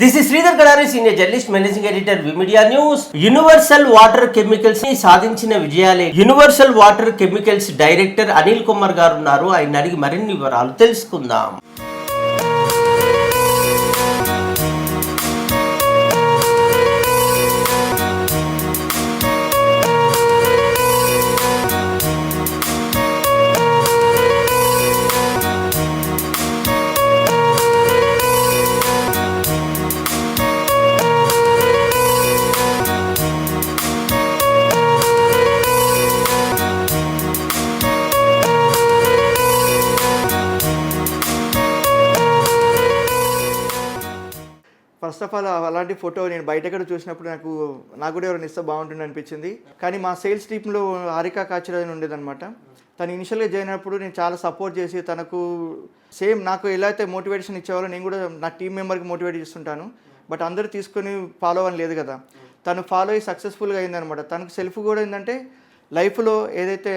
This is Sridhar Kadari, Senior Journalist, Managing Editor, Vimedia News. Universal water chemicals ని సాధించిన విజయాలే. Universal water chemicals director Anil Kumar garu ఉన్నారు. ఆయన అడిగి మరిన్ని వివరాలు తెలుసుకుందాం. ఫస్ట్ ఆఫ్ ఆల్ అలాంటి ఫోటో నేను బయట ఎక్కడ చూసినప్పుడు నాకు కూడా ఎవరైనా ఇస్తే బాగుంటుంది అనిపించింది. కానీ మా సేల్స్ టీంలో హారిక కాచిరా అని ఉండేదన్నమాట. తను ఇనిషియల్గా జాయిన్ అయినప్పుడు నేను చాలా సపోర్ట్ చేసి తనకు సేమ్ నాకు ఎలా అయితే మోటివేషన్ ఇచ్చేవాళ్ళో నేను కూడా నా టీం మెంబర్కి మోటివేట్ చేస్తుంటాను. బట్ అందరూ తీసుకొని ఫాలో అవ్వని లేదు కదా, తను ఫాలో అయ్యి సక్సెస్ఫుల్గా అయిందనమాట. తనకు సెల్ఫ్ కూడా ఏంటంటే లైఫ్లో ఏదైతే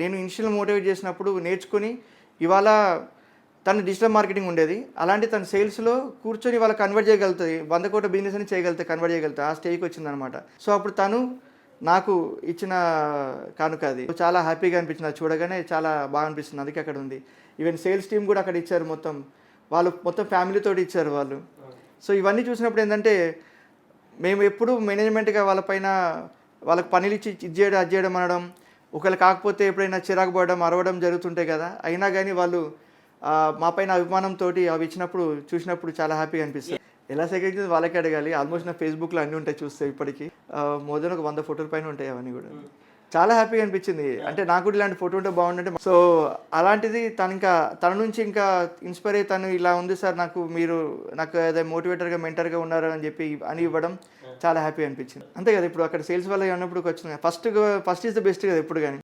నేను ఇనిషియల్ మోటివేట్ చేసినప్పుడు నేర్చుకుని ఇవాళ తను డిజిటల్ మార్కెటింగ్ ఉండేది, అలాంటి తన సేల్స్లో కూర్చొని వాళ్ళకి కన్వర్ట్ చేయగలుగుతుంది, 100 కోట్ల బిజినెస్ అని చేయగలుగుతాయి, కన్వర్ట్ చేయగలుగుతాయి. ఆ స్టేజ్కి వచ్చిందనమాట. సో అప్పుడు తను నాకు ఇచ్చిన కానుక అది చాలా హ్యాపీగా అనిపించింది. అది చూడగానే చాలా బాగా అనిపిస్తుంది. అందుకే అక్కడ ఉంది. ఈవెన్ సేల్స్ టీం కూడా అక్కడ ఇచ్చారు, వాళ్ళు మొత్తం ఫ్యామిలీతో ఇచ్చారు వాళ్ళు. సో ఇవన్నీ చూసినప్పుడు ఏంటంటే మేము ఎప్పుడు మేనేజ్మెంట్గా వాళ్ళకి పనులు ఇచ్చి ఇది చేయడం అది చేయడం అనడం, ఒకవేళ కాకపోతే ఎప్పుడైనా చిరాకు పడడం అరవడం జరుగుతుంటాయి కదా, అయినా కానీ వాళ్ళు మా పైన అభిమానంతో అవి ఇచ్చినప్పుడు చూసినప్పుడు చాలా హ్యాపీగా అనిపిస్తుంది. ఎలా సేకరించింది వాళ్ళకి అడగాలి. ఆల్మోస్ట్ నా ఫేస్బుక్లో అన్నీ ఉంటాయి చూస్తే ఇప్పటికీ మోర్ దెన్ ఒక 100 ఫోటోల పైన ఉంటాయి. అవన్నీ కూడా చాలా హ్యాపీగా అనిపించింది. అంటే నాకు కూడా ఇలాంటి ఫోటో ఉంటే బాగుంటే. సో అలాంటిది తన నుంచి ఇంకా ఇన్స్పైర్ అయ్యి తను ఇలా ఉంది సార్, నాకు ఏదో మోటివేటర్గా మెంటర్గా ఉన్నారు అని చెప్పి అని ఇవ్వడం చాలా హ్యాపీ అనిపించింది. అంతే కదా, ఇప్పుడు అక్కడ సేల్స్ వల్ల అన్నప్పుడు వచ్చింది ఫస్ట్ ఈజ్ ద బెస్ట్ కదా ఎప్పుడు కానీ.